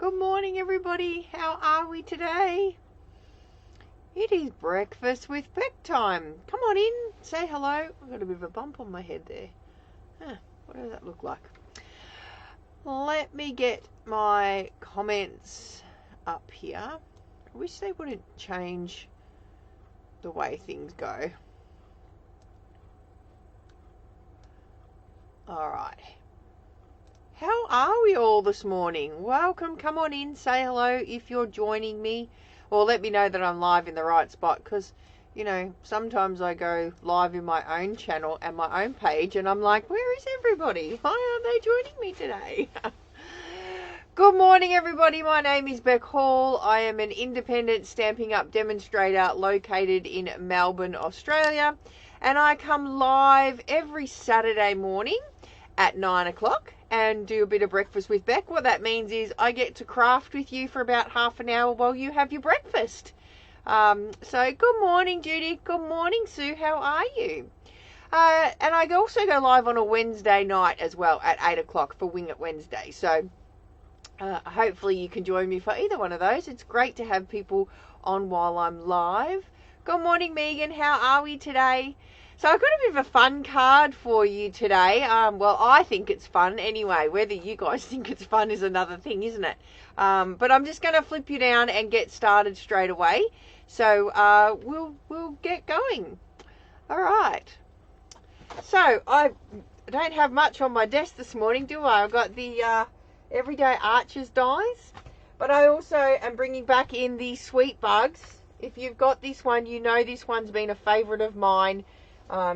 Good morning, everybody. How are we today? It is breakfast with Beck time. Come on in, say hello. I've got a bit of a bump on my head there. What does that look like? Let me get my comments up here. I wish they wouldn't change the way things go. All right. How are we all this morning? Welcome. Come on in. Say hello if you're joining me. Or let me know that I'm live in the right spot. Because, you know, sometimes I go live in my own channel and my own page. And I'm like, where is everybody? Why aren't they joining me today? Good morning, everybody. My name is Beck Hall. I am an independent Stampin' Up! Demonstrator located in Melbourne, Australia. And I come live every Saturday morning at 9 o'clock and do a bit of breakfast with Beck. What that means is I get to craft with you for about half an hour while you have your breakfast. So good morning, Judy. Good morning, Sue. How are you? And I also go live on a Wednesday night as well at 8 o'clock for Wing It Wednesday. So hopefully you can join me for either one of those. It's great to have people on while I'm live. Good morning, Megan. How are we today? So I've got a bit of a fun card for you today. Well, I think it's fun anyway. Whether you guys think it's fun is another thing, isn't it? But I'm just going to flip you down and get started straight away. So we'll get going. All right. So I don't have much on my desk this morning, do I? I've got the Everyday Archers dies. But I also am bringing back in the Sweet Bugs. If you've got this one, you know this one's been a favourite of mine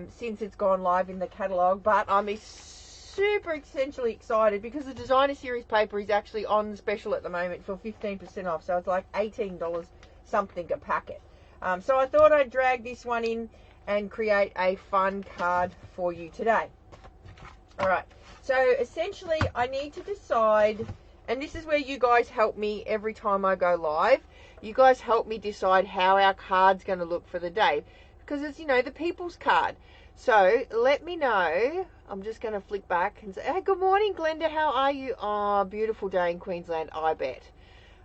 since it's gone live in the catalogue, but I'm super essentially excited because the designer series paper is actually on special at the moment for 15% off, so it's like $18 something a packet. So I thought I'd drag this one in and create a fun card for you today. Alright, so essentially I need to decide, and this is where you guys help me every time I go live. You guys help me decide how our card's going to look for the day. Because it's, you know, the people's card. So let me know. I'm just going to flick back and say, hey, good morning, Glenda. How are you? Oh, beautiful day in Queensland, I bet.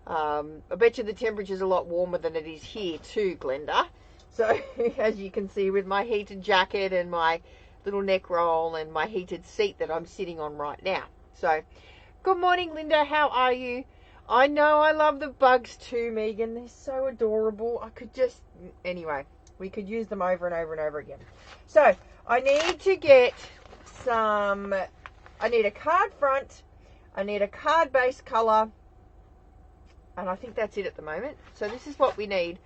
I bet you the temperature's a lot warmer than it is here too, Glenda. So as you can see with my heated jacket and my little neck roll and my heated seat that I'm sitting on right now. So good morning, Linda. How are you? I know I love the bugs too, Megan. They're so adorable. I could just... Anyway. We could use them over and over and over again. So, I need to get some... I need a card front. I need a card base colour. And I think that's it at the moment. So, this is what we need.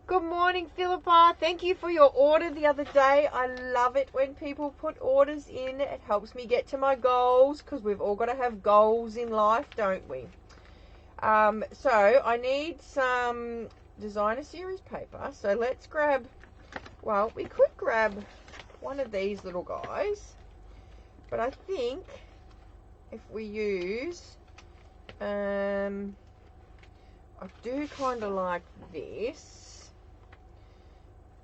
Good morning, Philippa. Thank you for your order the other day. I love it when people put orders in. It helps me get to my goals. Because we've all got to have goals in life, don't we? So, I need some... designer series paper. So let's grab, well, we could grab one of these little guys, but I think if we use I do kind of like this.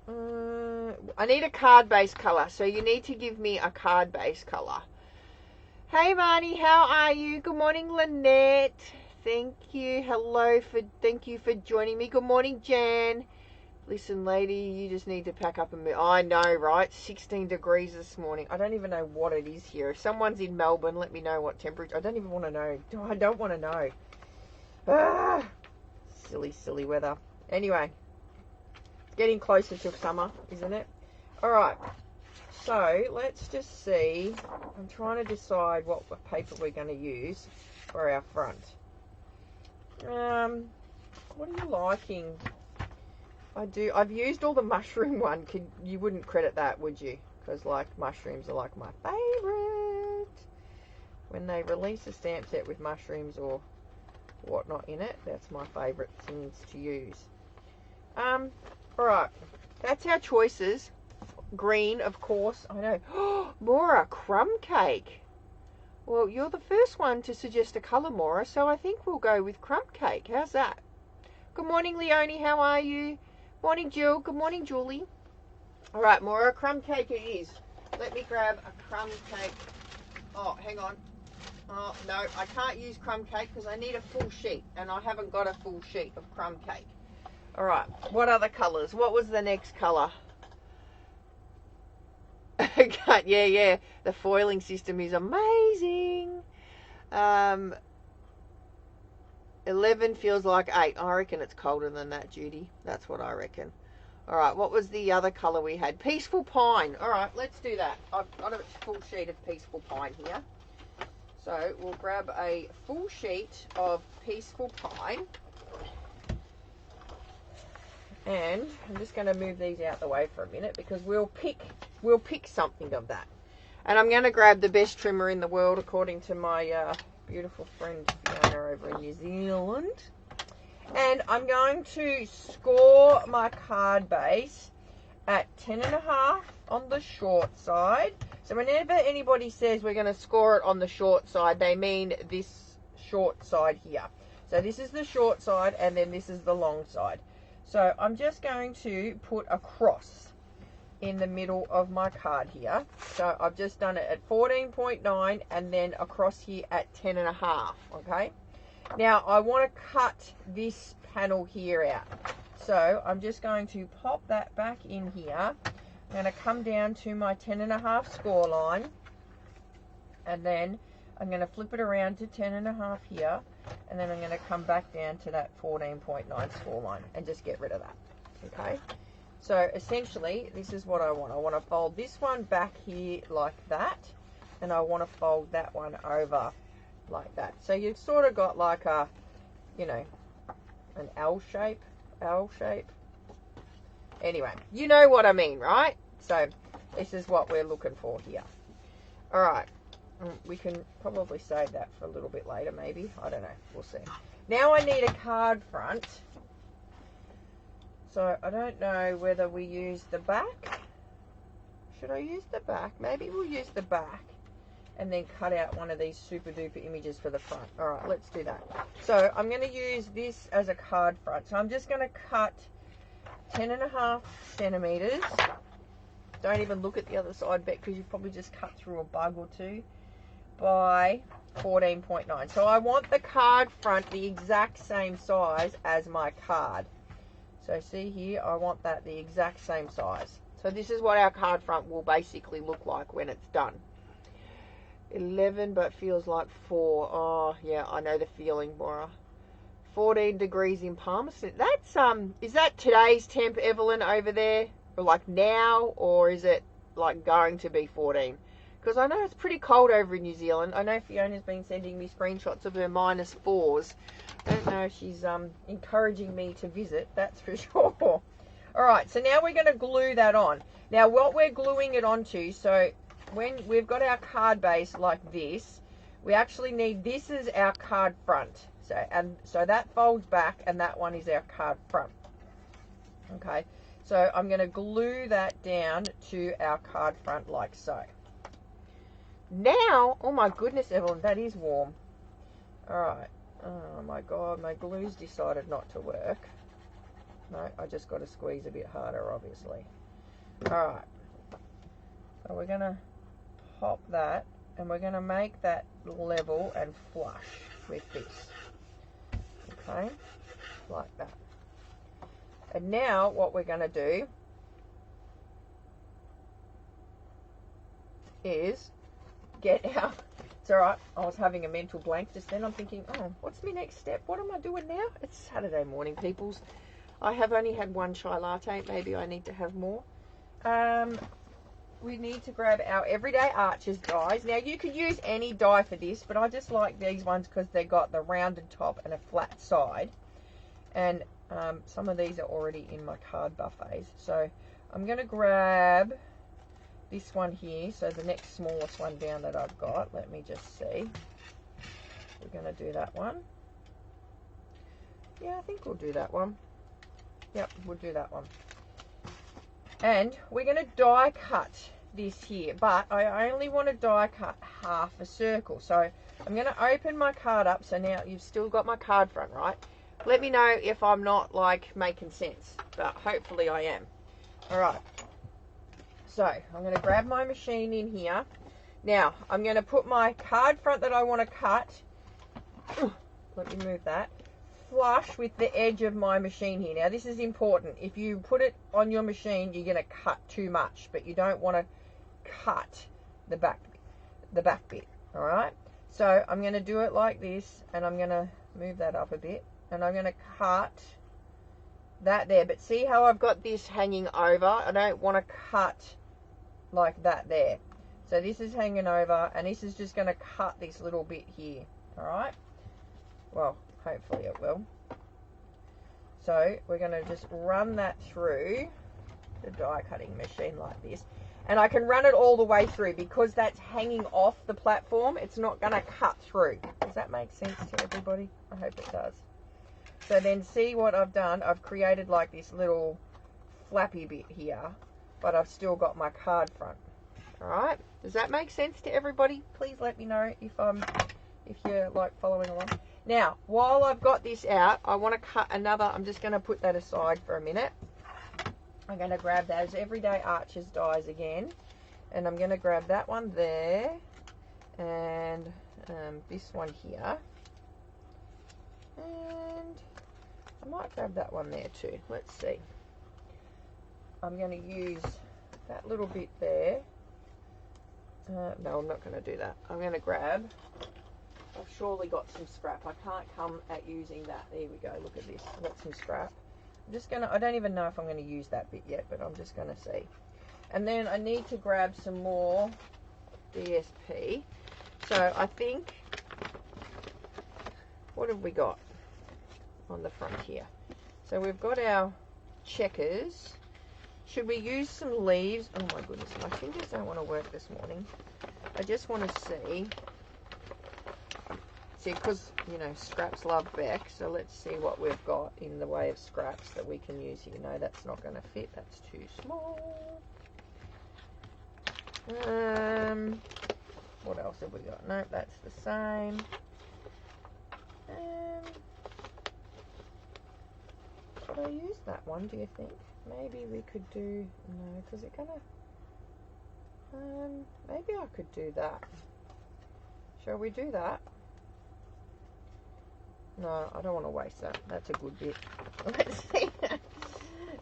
I need a card base color, so you need to give me a card base color. Hey Marnie, how are you? Good morning, Lynette. Thank you. Thank you for joining me. Good morning, Jan. Listen, lady, you just need to pack up and move. I know, right? 16 degrees this morning. I don't even know what it is here. If someone's in Melbourne, let me know what temperature. I don't even want to know. I don't want to know. Silly weather. Anyway, it's getting closer to summer, isn't it? All right. So, let's just see. I'm trying to decide what paper we're going to use for our front. What are you liking? I've used all the mushroom one. You wouldn't credit that, would you? Because like mushrooms are like my favorite. When they release a stamp set with mushrooms or whatnot in it, that's my favorite things to use. Alright, that's our choices. Green, of course. I know. Mora, crumb cake. Well, you're the first one to suggest a colour, Maura, so I think we'll go with crumb cake. How's that? Good morning, Leonie. How are you? Morning, Jill. Good morning, Julie. All right, Maura, crumb cake it is. Let me grab a crumb cake. Oh, hang on. Oh, no, I can't use crumb cake because I need a full sheet, and I haven't got a full sheet of crumb cake. All right, what other colours? What was the next colour? Yeah, the foiling system is amazing. 11 feels like 8. I reckon it's colder than that, Judy. That's what I reckon. All right, what was the other colour we had? Peaceful Pine. All right, let's do that. I've got a full sheet of Peaceful Pine here. So we'll grab a full sheet of Peaceful Pine. And I'm just going to move these out the way for a minute because we'll pick something of that. And I'm going to grab the best trimmer in the world according to my beautiful friend Fiona over in New Zealand. And I'm going to score my card base at 10.5 on the short side. So whenever anybody says we're going to score it on the short side, they mean this short side here. So this is the short side and then this is the long side. So I'm just going to put a cross in the middle of my card here. So I've just done it at 14.9 and then across here at 10.5, okay? Now I want to cut this panel here out. So I'm just going to pop that back in here. I'm going to come down to my 10.5 score line and then I'm going to flip it around to 10.5 here and then I'm going to come back down to that 14.9 score line and just get rid of that, okay? So essentially this is what I want. I want to fold this one back here like that and I want to fold that one over like that. So you've sort of got like a, you know, an L shape. Anyway, you know what I mean, right? So this is what we're looking for here. All right. We can probably save that for a little bit later, maybe. I don't know. We'll see. Now I need a card front. So I don't know whether we use the back. Should I use the back? Maybe we'll use the back and then cut out one of these super duper images for the front. All right, let's do that. So I'm going to use this as a card front. So I'm just going to cut 10.5 centimeters. Don't even look at the other side, Beck, because you've probably just cut through a bug or two, by 14.9. So I want the card front the exact same size as my card. So see here, I want that the exact same size. So this is what our card front will basically look like when it's done. 11 but feels like 4. Oh yeah, I know the feeling, Maura. 14 degrees in Palmerston. That's is that today's temp, Evelyn, over there? Or like now, or is it like going to be 14? Because I know it's pretty cold over in New Zealand. I know Fiona's been sending me screenshots of her -4s. I don't know if she's encouraging me to visit, that's for sure. All right, so now we're going to glue that on. Now what we're gluing it onto, so when we've got our card base like this, we actually need, this is our card front. So that folds back and that one is our card front. Okay, so I'm going to glue that down to our card front like so. Now, oh my goodness, Evelyn, that is warm. All right. Oh my God, my glue's decided not to work. No, I just got to squeeze a bit harder, obviously. All right. So we're going to pop that and we're going to make that level and flush with this. Okay, like that. And now what we're going to do is get our, it's all right, I was having a mental blank just then. I'm thinking, oh, what's my next step? What am I doing now? It's Saturday morning, peoples. I have only had one chai latte. Maybe I need to have more. We need to grab our Everyday Arches dies. Now, you could use any die for this, but I just like these ones because they got the rounded top and a flat side. And some of these are already in my card buffets. So I'm going to grab this one here. So the next smallest one down that I've got. Let me just see. We're going to do that one. Yeah, I think we'll do that one. Yep, we'll do that one. And we're going to die cut this here, but I only want to die cut half a circle. So I'm going to open my card up. So now you've still got my card front, right? Let me know if I'm not like making sense, but hopefully I am. All right. So I'm going to grab my machine in here. Now, I'm going to put my card front that I want to cut, let me move that, flush with the edge of my machine here. Now, this is important. If you put it on your machine, you're going to cut too much, but you don't want to cut the back bit, all right? So I'm going to do it like this, and I'm going to move that up a bit, and I'm going to cut that there. But see how I've got this hanging over? I don't want to cut like that there. So this is hanging over, and this is just going to cut this little bit here, all right? Well, hopefully it will. So we're going to just run that through the die cutting machine like this. And I can run it all the way through because that's hanging off the platform. It's not going to cut through. Does that make sense to everybody? I hope it does. So then see what I've done? I've created like this little flappy bit here, but I've still got my card front. All right, does that make sense to everybody? Please let me know if you're like following along. Now, while I've got this out, I want to cut another. I'm just going to put that aside for a minute. I'm going to grab those Everyday Archers dies again, and I'm going to grab that one there, and this one here, and I might grab that one there too. Let's see. I'm going to use that little bit there. No, I'm not going to do that. I'm going to grab, I've surely got some scrap. I can't come at using that. There we go. Look at this. I've got some scrap. I'm just going to, I don't even know if I'm going to use that bit yet, but I'm just going to see. And then I need to grab some more DSP. So I think, what have we got on the front here? So we've got our checkers. Should we use some leaves? Oh my goodness, my fingers don't want to work this morning. I just want to see, because, you know, scraps love Beck, so let's see what we've got in the way of scraps that we can use here. No, that's not going to fit. That's too small. What else have we got? Nope, that's the same. Should I use that one, do you think? Maybe we could do, no, because it's gonna, maybe I could do that. Shall we do that? No, I don't want to waste that. That's a good bit. Let's see.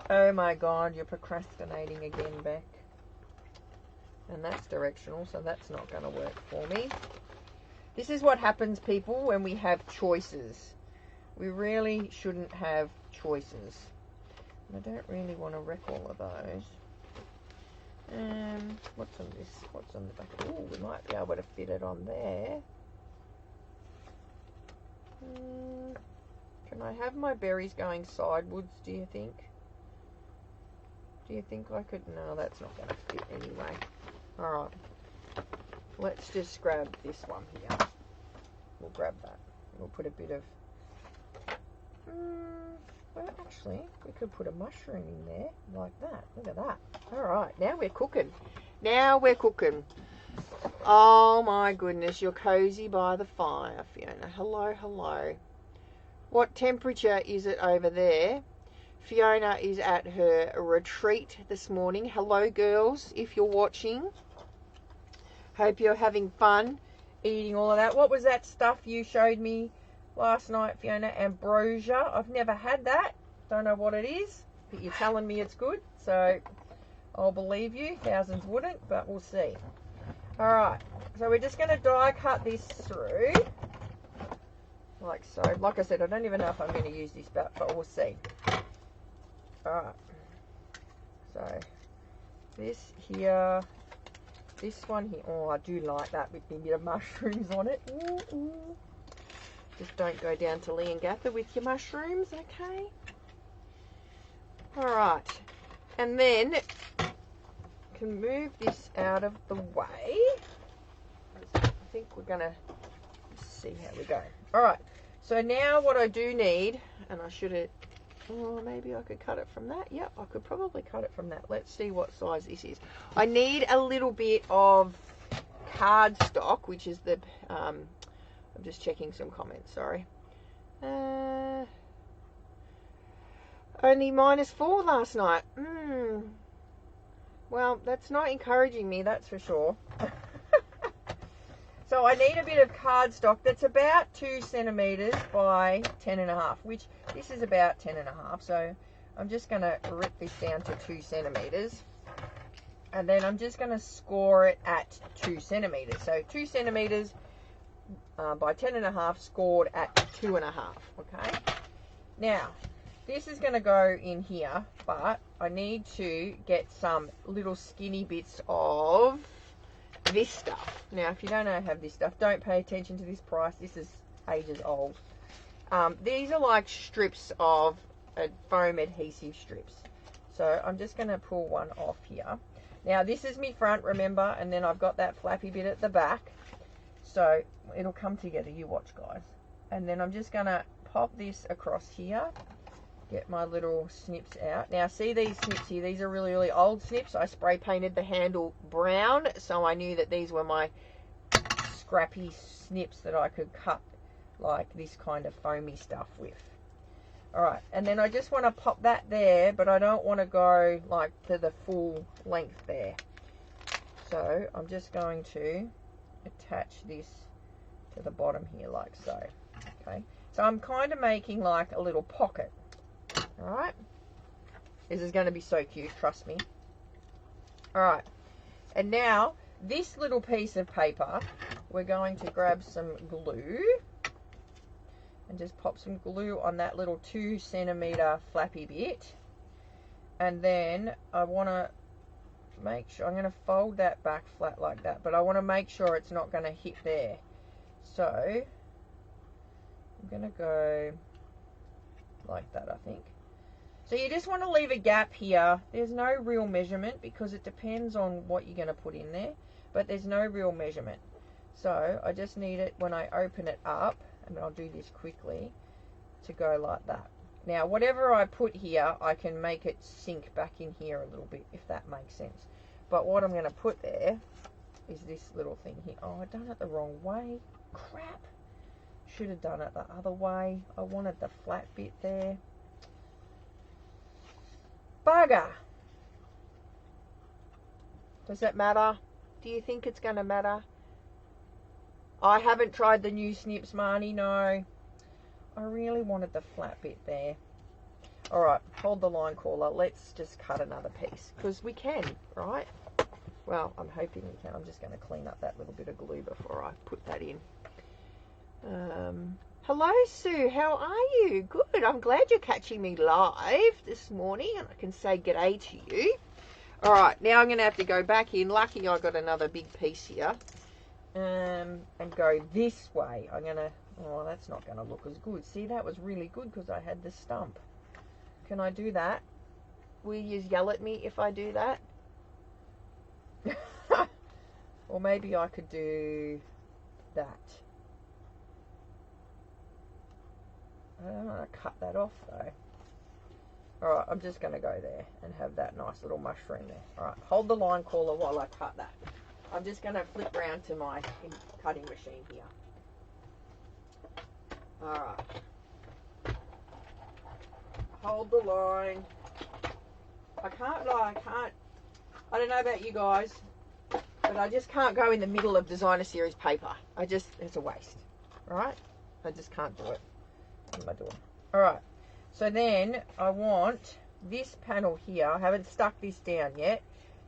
Oh my God, you're procrastinating again, Beck. And that's directional, so that's not going to work for me. This is what happens, people, when we have choices. We really shouldn't have choices. I don't really want to wreck all of those. What's on this? What's on the back? Oh, we might be able to fit it on there. Can I have my berries going sidewards, do you think? Do you think I could? No, that's not going to fit anyway. Alright. Let's just grab this one here. We'll grab that. We'll put a bit of... well, actually, we could put a mushroom in there, like that. Look at that. Alright, now we're cooking. Now we're cooking. Oh my goodness, you're cozy by the fire, Fiona. Hello, hello. What temperature is it over there? Fiona is at her retreat this morning. Hello, girls, if you're watching. Hope you're having fun eating all of that. What was that stuff you showed me last night, Fiona? Ambrosia. I've never had that. Don't know what it is, but you're telling me it's good, so I'll believe you. Thousands wouldn't, but we'll see. Alright, so we're just going to die cut this through, like so. Like I said, I don't even know if I'm going to use this, but we'll see. Alright, so this here, this one here, oh, I do like that with a bit of mushrooms on it. Ooh, ooh. Just don't go down to Leongatha with your mushrooms, okay? Alright, and then can move this out of the way. I think we're going to see how we go. Alright, so now what I do need, and I should have, oh, maybe I could cut it from that. Yep, I could probably cut it from that. Let's see what size this is. I need a little bit of cardstock, which is the, I'm just checking some comments, sorry. Only -4 last night. Well, that's not encouraging me, that's for sure. So I need a bit of cardstock that's about 2 centimeters by 10.5, which this is about 10.5. So I'm just going to rip this down to 2 centimeters. And then I'm just going to score it at 2 centimeters. So 2 centimeters by 10.5 scored at 2.5. Okay. Now, this is going to go in here, but I need to get some little skinny bits of this stuff. Now, if you don't have this stuff, don't pay attention to this price. This is ages old. These are like strips of foam adhesive strips. So I'm just going to pull one off here. Now, this is my front, remember, and then I've got that flappy bit at the back. So it'll come together, you watch, guys. And then I'm just going to pop this across here. Get my little snips out. Now, see these snips here? These are really, really old snips. I spray painted the handle brown, so I knew that these were my scrappy snips that I could cut like this kind of foamy stuff with. Alright, and then I just want to pop that there, but I don't want to go like to the full length there. So I'm just going to attach this to the bottom here like so. Okay, so I'm kind of making like a little pocket. Alright, this is going to be so cute, trust me. Alright, and now this little piece of paper, we're going to grab some glue and just pop some glue on that little 2 centimeter flappy bit. And then I want to make sure, I'm going to fold that back flat like that, but I want to make sure it's not going to hit there. So I'm going to go like that, I think. So you just want to leave a gap here. There's no real measurement because it depends on what you're going to put in there, but there's no real measurement. So I just need it when I open it up, and I'll do this quickly, to go like that. Now, whatever I put here, I can make it sink back in here a little bit, if that makes sense. But what I'm going to put there is this little thing here. Oh, I've done it the wrong way. Crap. Should have done it the other way. I wanted the flat bit there. Bugger. Does that matter? Do you think it's going to matter? I haven't tried the new snips, Marnie, no. I really wanted the flat bit there. Alright, hold the line caller. Let's just cut another piece. Because we can, right? Well, I'm hoping we can. I'm just going to clean up that little bit of glue before I put that in. Hello, Sue. How are you? Good. I'm glad you're catching me live this morning and I can say g'day to you. Alright, now I'm going to have to go back in. Lucky I got another big piece here. And go this way. I'm going to... Oh, that's not going to look as good. See, that was really good because I had the stump. Can I do that? Will you yell at me if I do that? Or maybe I could do that. I don't want to cut that off though. Alright, I'm just going to go there and have that nice little mushroom there. Alright, hold the line caller while I cut that. I'm just going to flip round to my cutting machine here. Alright. Hold the line. I don't know about you guys, but I just can't go in the middle of designer series paper. It's a waste. Alright? I just can't do it. What am I doing? Alright. So then I want this panel here. I haven't stuck this down yet.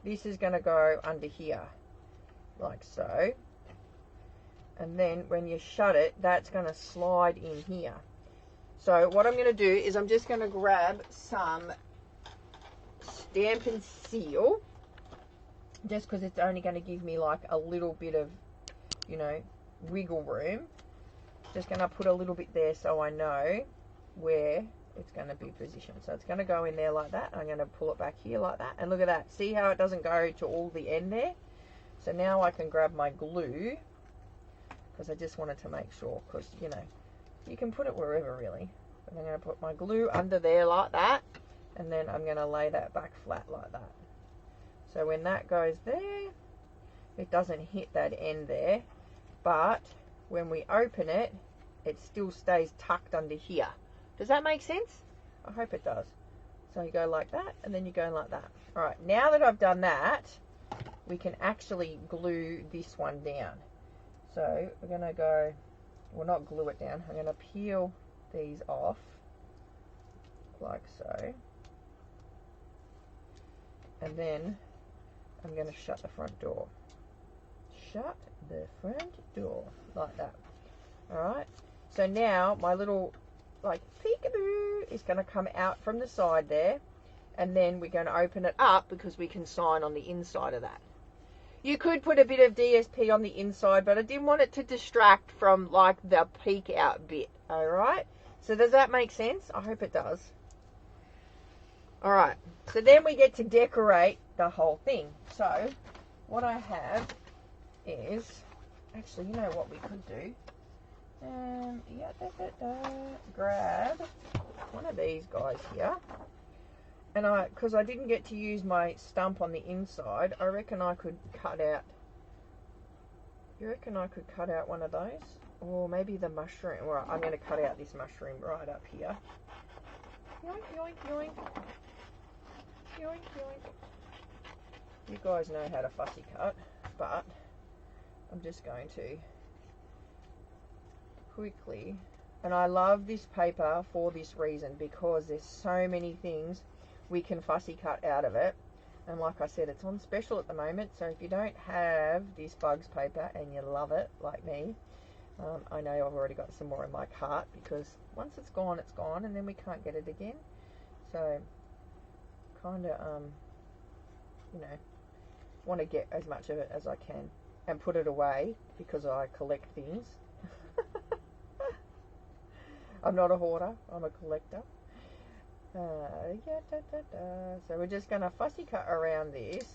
This is going to go under here. Like so. And then when you shut it, that's going to slide in here. So what I'm going to do is I'm just going to grab some Stampin' Seal. Just because it's only going to give me like a little bit of, you know, wiggle room. Just going to put a little bit there so I know where it's going to be positioned. So it's going to go in there like that. I'm going to pull it back here like that. And look at that. See how it doesn't go to all the end there? So now I can grab my glue, because I just wanted to make sure, because, you know, you can put it wherever really. But I'm going to put my glue under there like that, and then I'm going to lay that back flat like that. So when that goes there, it doesn't hit that end there, but when we open it, it still stays tucked under here. Does that make sense? I hope it does. So you go like that, and then you go like that. All right, now that I've done that, we can actually glue this one down. So we're going to go, well, not glue it down. I'm going to peel these off like so. And then I'm going to shut the front door. Shut the front door like that. Alright, so now my little like peekaboo is going to come out from the side there, and then we're going to open it up because we can sign on the inside of that. You could put a bit of DSP on the inside, but I didn't want it to distract from like the peek out bit. Alright, so does that make sense? I hope it does. Alright, so then we get to decorate the whole thing. So what I have is, actually, you know what we could do? Grab one of these guys here, and because I didn't get to use my stump on the inside, I reckon I could cut out. You reckon I could cut out one of those, or maybe the mushroom? Right, I'm going to cut out this mushroom right up here. Yoink, yoink, yoink. Yoink, yoink. You guys know how to fussy cut, but I'm just going to quickly, and I love this paper for this reason, because there's so many things we can fussy cut out of it. And like I said, it's on special at the moment, so if you don't have this Bugs paper and you love it like me, I know I've already got some more in my cart, because once it's gone, and then we can't get it again. So kind of you know, want to get as much of it as I can and put it away, because I collect things. I'm not a hoarder, I'm a collector. So we're just going to fussy cut around this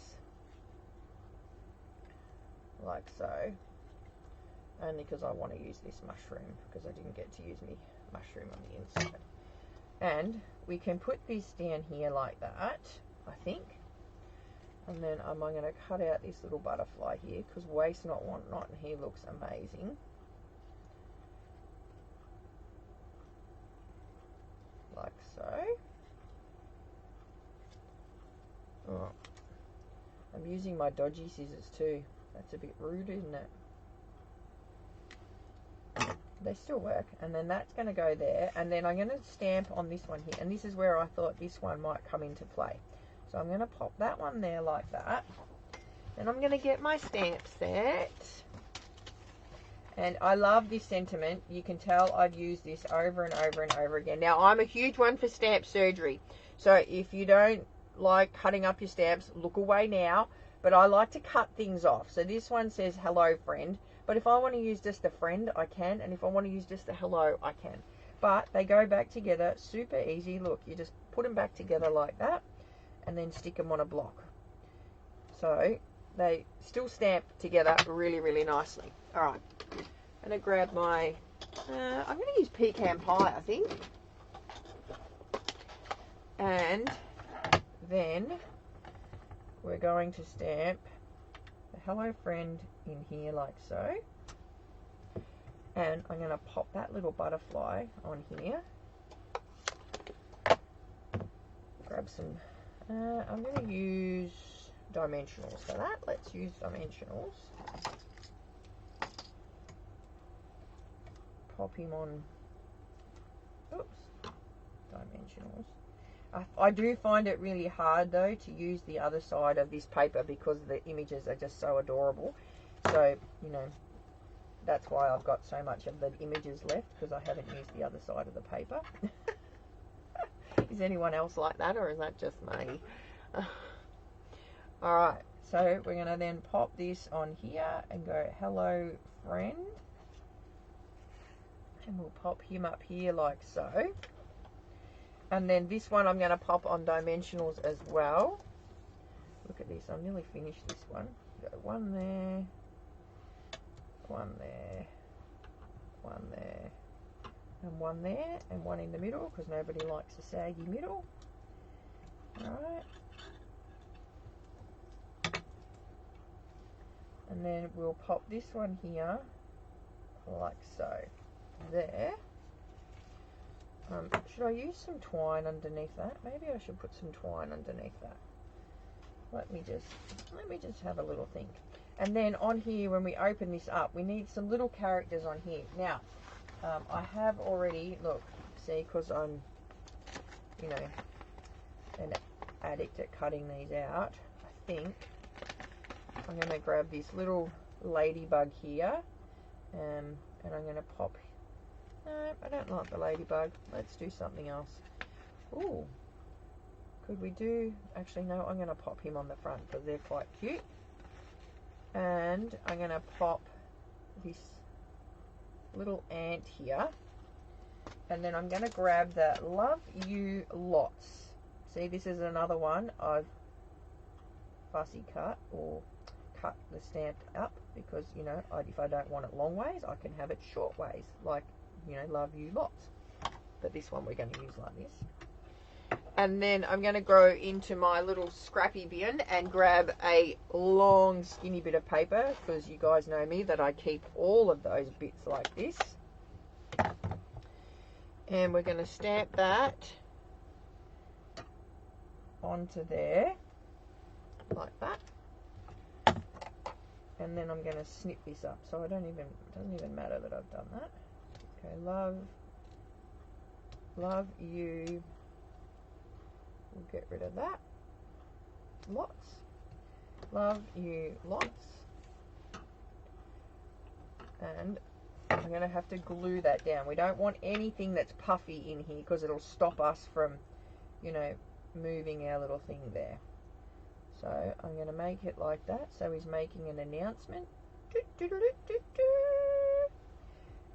like so, only because I want to use this mushroom, because I didn't get to use me mushroom on the inside. And we can put this down here like that, I think. And then I'm going to cut out this little butterfly here, because waste not, want not, and he looks amazing. Like so. Oh, I'm using my dodgy scissors too. That's a bit rude, isn't it? They still work. And then that's going to go there. And then I'm going to stamp on this one here. And this is where I thought this one might come into play. So I'm going to pop that one there like that. Then I'm going to get my stamp set. And I love this sentiment. You can tell I've used this over and over and over again. Now, I'm a huge one for stamp surgery. So if you don't like cutting up your stamps, look away now. But I like to cut things off. So this one says, hello, friend. But if I want to use just a friend, I can. And if I want to use just a hello, I can. But they go back together super easy. Look, you just put them back together like that. And then stick them on a block. So they still stamp together really, really nicely. All right. I'm going to grab my, I'm going to use pecan pie, I think. And then we're going to stamp the hello friend in here like so. And I'm going to pop that little butterfly on here. Grab some, I'm going to use dimensionals for that. Let's use dimensionals. Pop him on, oops, dimensionals. I do find it really hard though to use the other side of this paper, because the images are just so adorable. So, you know, that's why I've got so much of the images left, because I haven't used the other side of the paper. Is anyone else like that, or is that just me? Alright, so we're going to then pop this on here and go hello friend. And we'll pop him up here like so. And then this one I'm going to pop on dimensionals as well. Look at this, I'm nearly finished this one. Go one there, one there, one there, and one there, and one in the middle, because nobody likes a saggy middle. Alright. And then we'll pop this one here like so. There. Should I use some twine underneath that? Maybe I should put some twine underneath that. Let me just have a little think. And then on here, when we open this up, we need some little characters on here. Now, I have already, look, see, because I'm, you know, an addict at cutting these out, I think I'm going to grab this little ladybug here, and I'm going to pop, no, I don't like the ladybug, let's do something else. Ooh, could we do, actually no, I'm going to pop him on the front because they're quite cute. And I'm going to pop this little ant here, and then I'm going to grab the Love You Lots. See, this is another one I've fussy cut or cut the stamp up because, you know, if I don't want it long ways, I can have it short ways, like, you know, Love You Lots. But this one we're going to use like this. And then I'm going to go into my little scrappy bin and grab a long skinny bit of paper, because you guys know me that I keep all of those bits like this. And we're going to stamp that onto there, like that. And then I'm going to snip this up, so it doesn't even matter that I've done that. Okay, love you. We'll get rid of that. Lots. Love You Lots. And I'm going to have to glue that down. We don't want anything that's puffy in here because it'll stop us from, you know, moving our little thing there. So I'm going to make it like that. So he's making an announcement.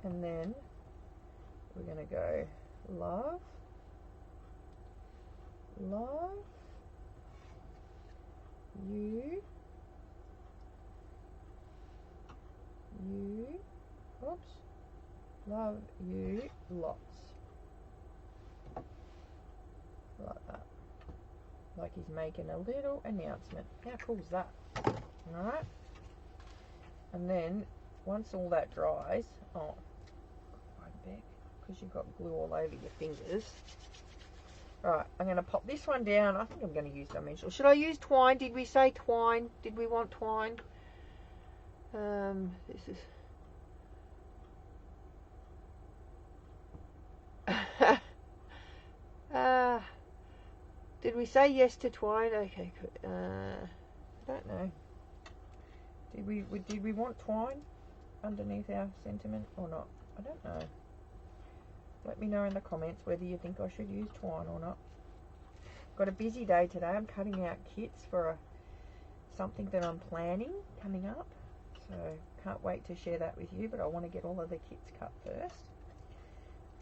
And then we're going to go love you, oops, love you lots, like that, like he's making a little announcement. How cool is that? Alright, and then once all that dries, oh, right back, because you've got glue all over your fingers. Right, I'm going to pop this one down. I think I'm going to use dimensional. Should I use twine? Did we say twine? Did we want twine? This is... did we say yes to twine? Okay, good. I don't know. Did we want twine underneath our sentiment or not? I don't know. Let me know in the comments whether you think I should use twine or not. Got a busy day today. I'm cutting out kits for something that I'm planning coming up. So can't wait to share that with you, but I want to get all of the kits cut first.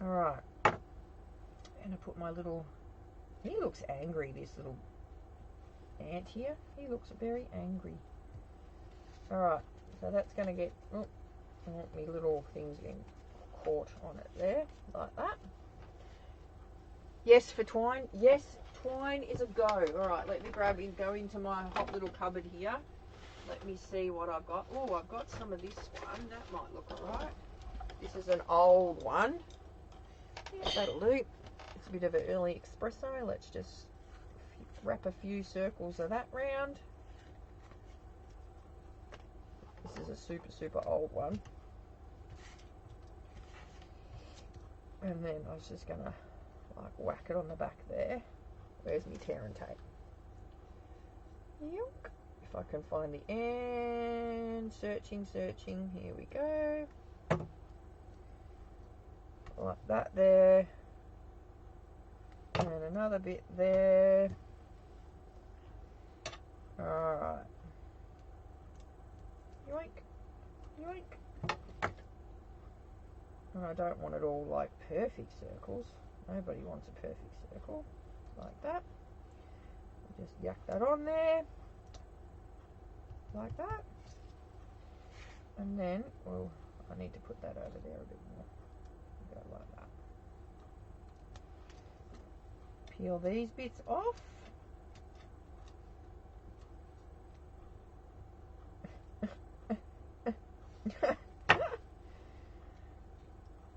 Alright. And I put my little... He looks angry, this little ant here. He looks very angry. Alright. So that's going to get... Oh, I want me little things getting caught on it there, like that. Yes for twine. Yes, twine is a go. Alright, let me go into my hot little cupboard here. Let me see what I've got. Oh, I've got some of this one. That might look alright. This is an old one. Yeah, that'll do. It's a bit of an early espresso. Let's just wrap a few circles of that round. This is a super old one. And then I was just going to like whack it on the back there. Where's my tear and tape? Yonk. If I can find the end. Searching. Here we go. Like that there. And another bit there. Alright. Yoink. And I don't want it all like perfect circles. Nobody wants a perfect circle. Like that. Just yak that on there. Like that. And then, well, I need to put that over there a bit more. Go like that. Peel these bits off.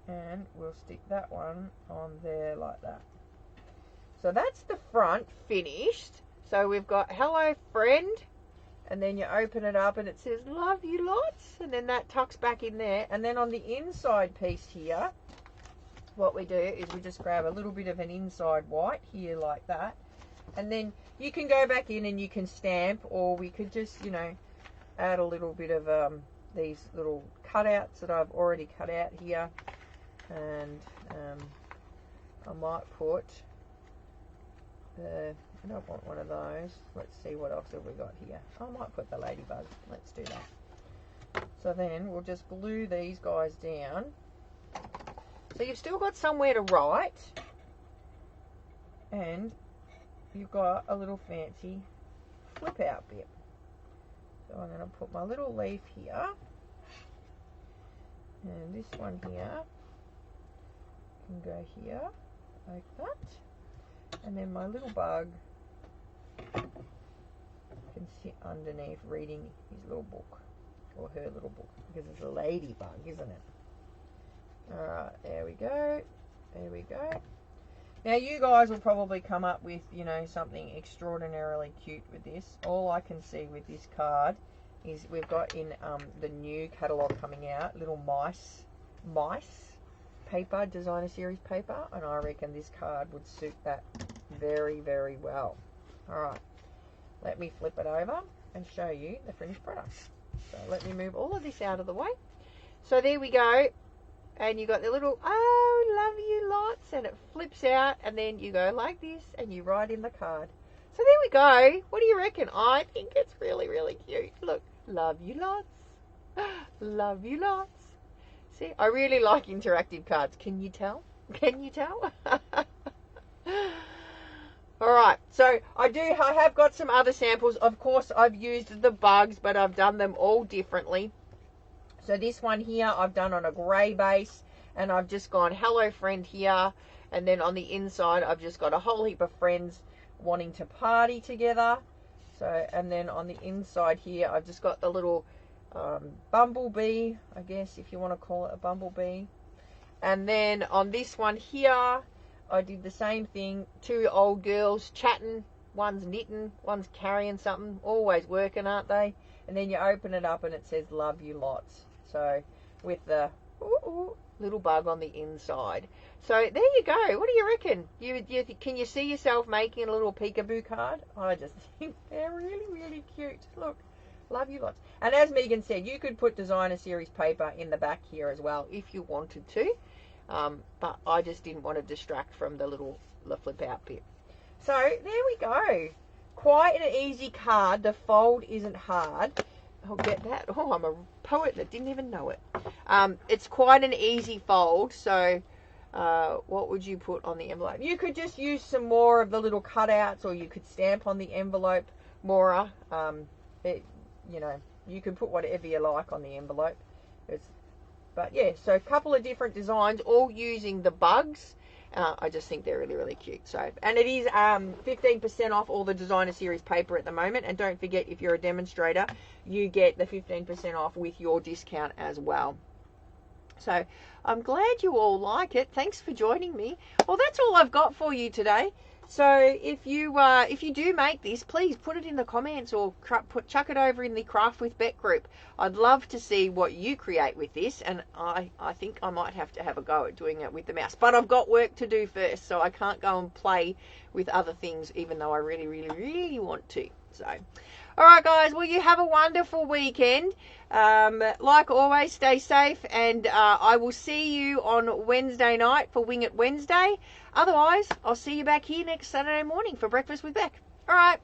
And we'll stick that one on there like that. So that's the front finished. So we've got hello friend, and then you open it up and it says love you lots, and then that tucks back in there. And then on the inside piece here, what we do is we just grab a little bit of an inside white here like that, and then you can go back in and you can stamp, or we could just, you know, add a little bit of these little cutouts that I've already cut out here, and I might put the, I don't want one of those. Let's see what else have we got here. I might put the ladybug. Let's do that. So then we'll just glue these guys down. So you've still got somewhere to write, and you've got a little fancy flip out bit. So I'm going to put my little leaf here, and this one here can go here like that, and then my little bug can sit underneath reading his little book, or her little book, because it's a ladybug, isn't it? Alright, there we go. There we go. Now you guys will probably come up with, you know, something extraordinarily cute with this. All I can see with this card is we've got in the new catalogue coming out, little mice paper, designer series paper, and I reckon this card would suit that very, very well. Alright, let me flip it over and show you the finished product. So let me move all of this out of the way. So there we go. And you got the little, oh, love you lots, and it flips out, and then you go like this, and you write in the card. So there we go. What do you reckon? I think it's really, really cute. Look, love you lots. Love you lots. See, I really like interactive cards. Can you tell? Can you tell? All right, so I have got some other samples. Of course, I've used the bugs, but I've done them all differently. So this one here I've done on a grey base, and I've just gone hello friend here, and then on the inside I've just got a whole heap of friends wanting to party together. So, and then on the inside here I've just got the little bumblebee, I guess if you want to call it a bumblebee. And then on this one here I did the same thing, two old girls chatting, one's knitting, one's carrying something, always working, aren't they? And then you open it up and it says love you lots. So with the little bug on the inside. So there you go. What do you reckon? Can you see yourself making a little peekaboo card? I just think they're really, really cute. Look, love you lots. And as Megan said, you could put designer series paper in the back here as well if you wanted to. But I just didn't want to distract from the flip out bit. So there we go. Quite an easy card. The fold isn't hard. I'll get that. Oh, I'm a poet that didn't even know it. It's quite an easy fold. So what would you put on the envelope? You could just use some more of the little cutouts, or you could stamp on the envelope more. You know, you can put whatever you like on the envelope. But yeah, so a couple of different designs, all using the bugs. I just think they're really, really cute. So, and it is 15% off all the designer series paper at the moment. And don't forget, if you're a demonstrator, you get the 15% off with your discount as well. So I'm glad you all like it. Thanks for joining me. Well, that's all I've got for you today. So if you do make this, please put it in the comments, or chuck it over in the Craft with Bec group. I'd love to see what you create with this, and I think I might have to have a go at doing it with the mouse. But I've got work to do first, so I can't go and play with other things, even though I really, really, really want to. So, all right, guys. Well, you have a wonderful weekend. Like always, stay safe, and I will see you on Wednesday night for Wing It Wednesday. Otherwise, I'll see you back here next Saturday morning for Breakfast with Bec. All right.